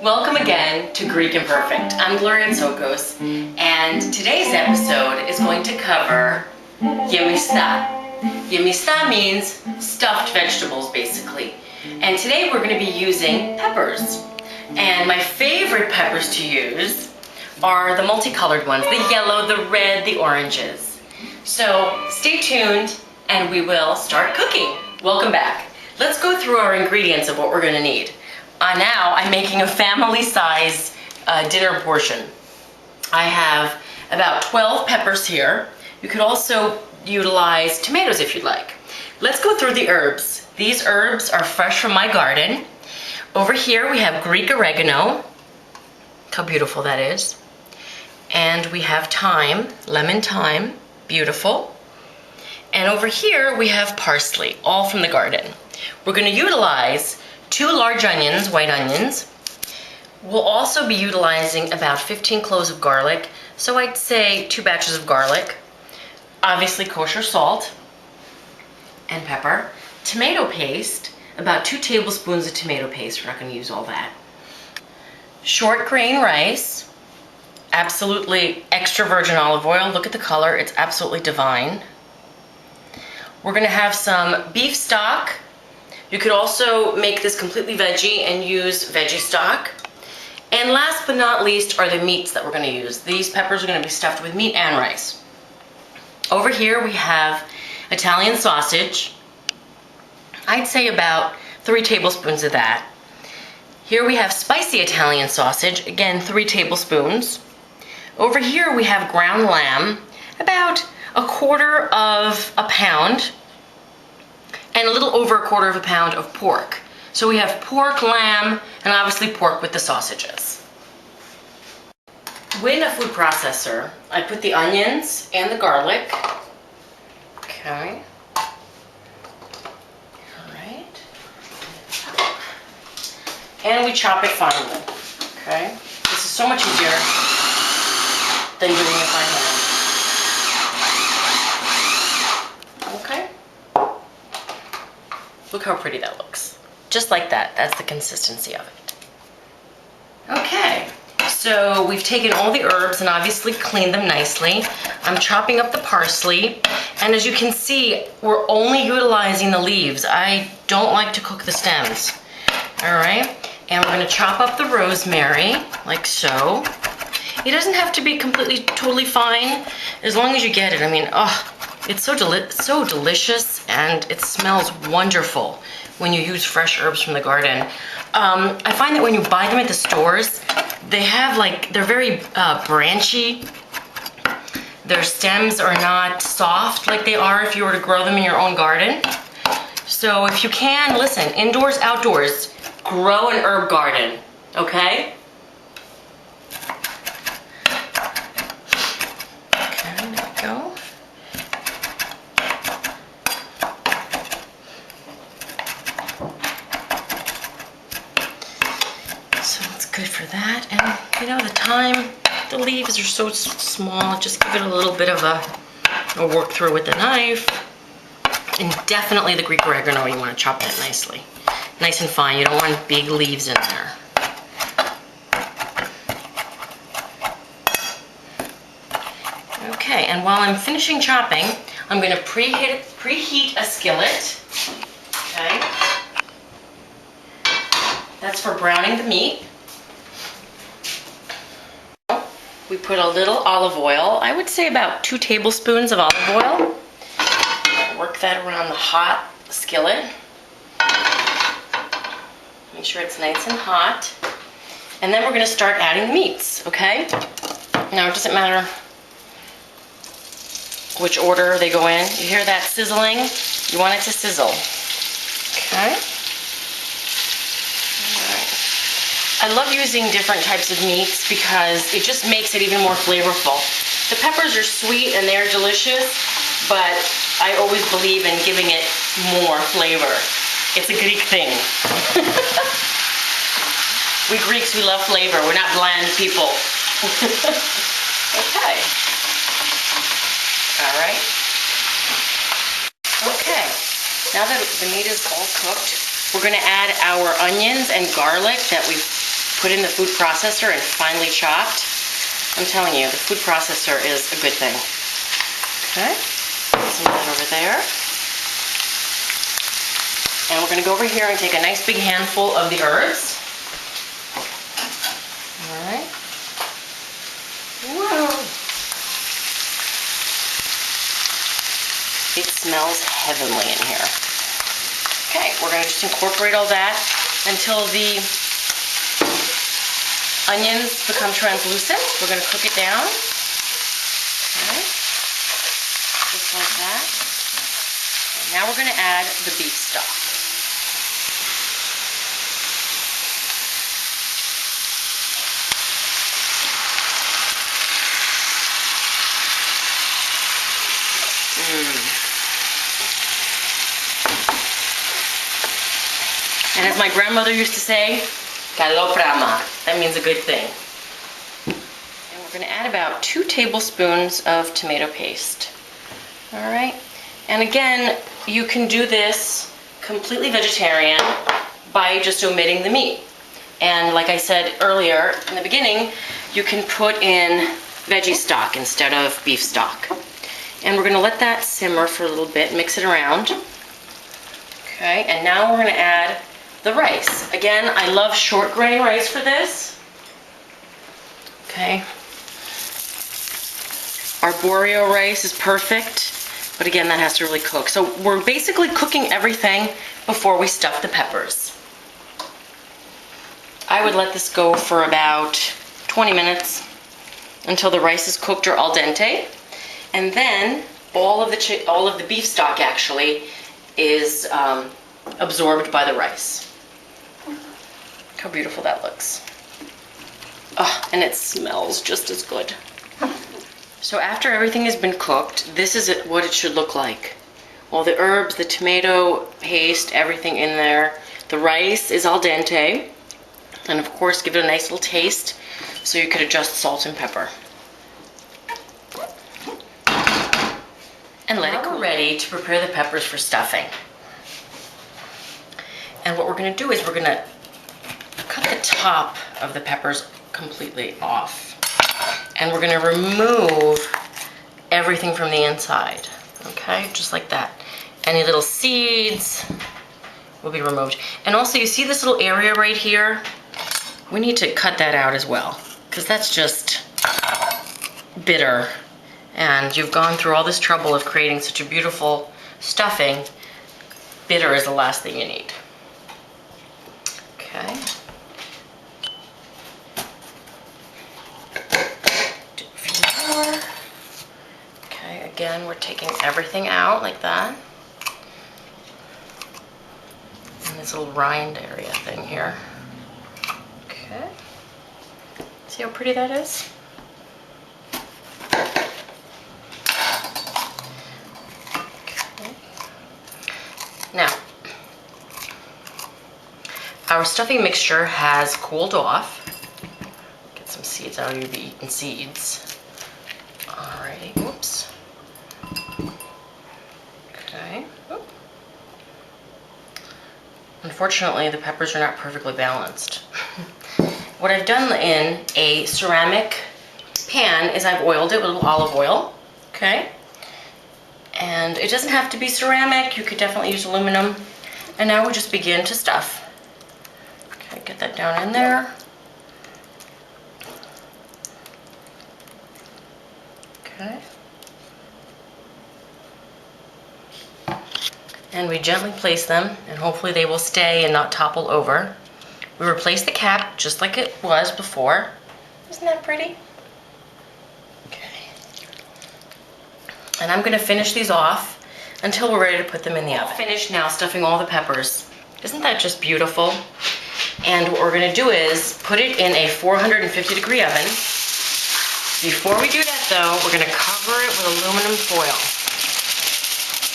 Welcome again to Greek Imperfect. I'm Gloria Tsokos, and today's episode is going to cover yemista. Yemista means stuffed vegetables, basically. And today we're going to be using peppers. And my favorite peppers to use are the multicolored ones, the yellow, the red, the oranges. So stay tuned and we will start cooking. Welcome back. Let's go through our ingredients of what we're going to need. Now I'm making a family-size dinner portion. I have about 12 peppers here. You could also utilize tomatoes if you'd like. Let's go through the herbs. These herbs are fresh from my garden. Over here we have Greek oregano. Look how beautiful that is. And we have thyme, lemon thyme, beautiful. And over here we have parsley, all from the garden. We're going to utilize 2 large onions, white onions. We'll also be utilizing about 15 cloves of garlic, so I'd say 2 batches of garlic. Obviously kosher salt and pepper. Tomato paste, about 2 tablespoons of tomato paste. We're not going to use all that. Short grain rice, absolutely extra virgin olive oil. Look at the color, it's absolutely divine. We're going to have some beef stock. You could also make this completely veggie and use veggie stock. And last but not least are the meats that we're going to use. These peppers are going to be stuffed with meat and rice. Over here we have Italian sausage. I'd say about 3 tablespoons of that. Here we have spicy Italian sausage, again 3 tablespoons. Over here we have ground lamb, about 1/4 pound. And a little over 1/4 pound of pork. So we have pork, lamb, and obviously pork with the sausages. In a food processor, I put the onions and the garlic. Okay. Alright. And we chop it finely. Okay. This is so much easier than doing it by hand. Look how pretty that looks. Just like that. That's the consistency of it. Okay, so we've taken all the herbs and obviously cleaned them nicely. I'm chopping up the parsley, and as you can see, we're only utilizing the leaves. I don't like to cook the stems. All right, and we're going to chop up the rosemary, like so. It doesn't have to be completely, totally fine, as long as you get it. I mean, oh, it's so delicious, and it smells wonderful when you use fresh herbs from the garden. I find that when you buy them at the stores, they have they're very branchy. Their stems are not soft like they are if you were to grow them in your own garden. So if you can, listen, indoors, outdoors, grow an herb garden, okay? Good for that. And you know, the thyme, the leaves are so small, just give it a little bit of a work through with the knife. And definitely the Greek oregano, you want to chop that nicely. Nice and fine, you don't want big leaves in there. Okay, and while I'm finishing chopping, I'm going to preheat a skillet. Okay. That's for browning the meat. We put a little olive oil, I would say about 2 tablespoons of olive oil. Work that around the hot skillet. Make sure it's nice and hot. And then we're going to start adding the meats, okay? Now it doesn't matter which order they go in. You hear that sizzling? You want it to sizzle. Okay? I love using different types of meats because it just makes it even more flavorful. The peppers are sweet and they're delicious, but I always believe in giving it more flavor. It's a Greek thing. We Greeks, we love flavor. We're not bland people. Okay. All right. Okay. Now that the meat is all cooked, we're going to add our onions and garlic that we've put in the food processor and finely chopped, I'm telling you, the food processor is a good thing. Okay, put some of that over there. And we're gonna go over here and take a nice big handful of the herbs. All right. Whoa. It smells heavenly in here. Okay, we're gonna just incorporate all that until the onions become translucent. We're gonna cook it down. Okay, just like that. And now we're gonna add the beef stock. And as my grandmother used to say, "Kaloprama." That means a good thing. And we're going to add about 2 tablespoons of tomato paste. All right. And again, you can do this completely vegetarian by just omitting the meat. And like I said earlier in the beginning, you can put in veggie stock instead of beef stock. And we're going to let that simmer for a little bit, mix it around. Okay, and now we're going to add the rice. Again, I love short grain rice for this. Okay. Arborio rice is perfect, but again, that has to really cook. So we're basically cooking everything before we stuff the peppers. I would let this go for about 20 minutes until the rice is cooked or al dente. And then all of the beef stock actually is absorbed by the rice. Look how beautiful that looks. Oh, and it smells just as good. So after everything has been cooked, this is what it should look like. All the herbs, the tomato paste, everything in there. The rice is al dente. And of course, give it a nice little taste so you could adjust salt and pepper. And let it cool. We're ready to prepare the peppers for stuffing. And what we're going to do is we're going to cut the top of the peppers completely off. And we're going to remove everything from the inside. Okay, just like that. Any little seeds will be removed. And also, you see this little area right here? We need to cut that out as well, because that's just bitter. And you've gone through all this trouble of creating such a beautiful stuffing. Bitter is the last thing you need. Okay. Do a few more. Okay, again, we're taking everything out like that. And this little rind area thing here. Okay. See how pretty that is? Now, our stuffing mixture has cooled off. Get some seeds out of you, be eating seeds. Alrighty, whoops. Okay. Oop. Unfortunately, the peppers are not perfectly balanced. What I've done in a ceramic pan is I've oiled it with a little olive oil. Okay. And it doesn't have to be ceramic, you could definitely use aluminum. And now we just begin to stuff. Okay, get that down in there. Okay. And we gently place them, and hopefully they will stay and not topple over. We replace the cap just like it was before. Isn't that pretty? And I'm going to finish these off until we're ready to put them in the oven. Finished now stuffing all the peppers. Isn't that just beautiful? And what we're going to do is put it in a 450-degree oven. Before we do that though, we're going to cover it with aluminum foil.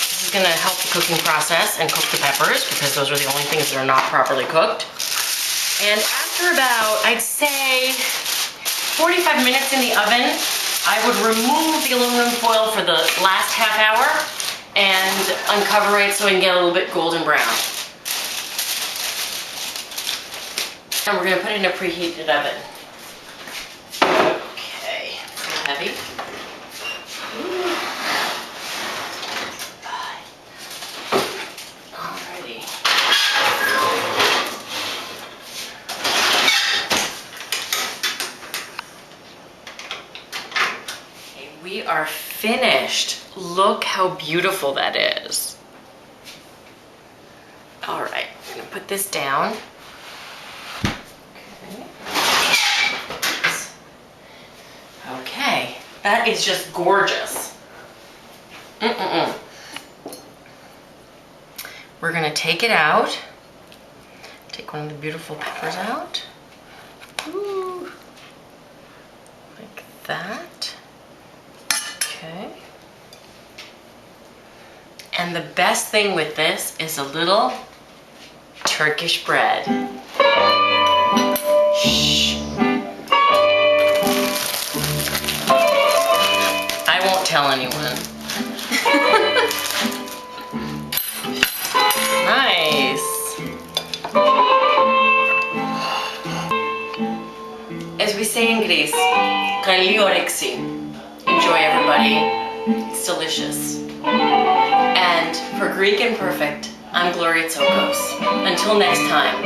This is going to help the cooking process and cook the peppers because those are the only things that are not properly cooked. And after about, I'd say, 45 minutes in the oven, I would remove the aluminum foil for the last half hour and uncover it so I can get a little bit golden brown. And we're gonna put it in a preheated oven. Okay, it's a little heavy. Alrighty. Okay, we are finished. Look how beautiful that is. Alright, I'm gonna put this down. Okay, that is just gorgeous. We're gonna take it out. Take one of the beautiful peppers out. Ooh. Like that. Okay. And the best thing with this is a little Turkish bread. Shh. I won't tell anyone. Nice. As we say in Greece, kalli oreksi. Enjoy, everybody. It's delicious. And for Greek and Perfect, I'm Gloria Tsokos. Until next time,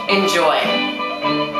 enjoy.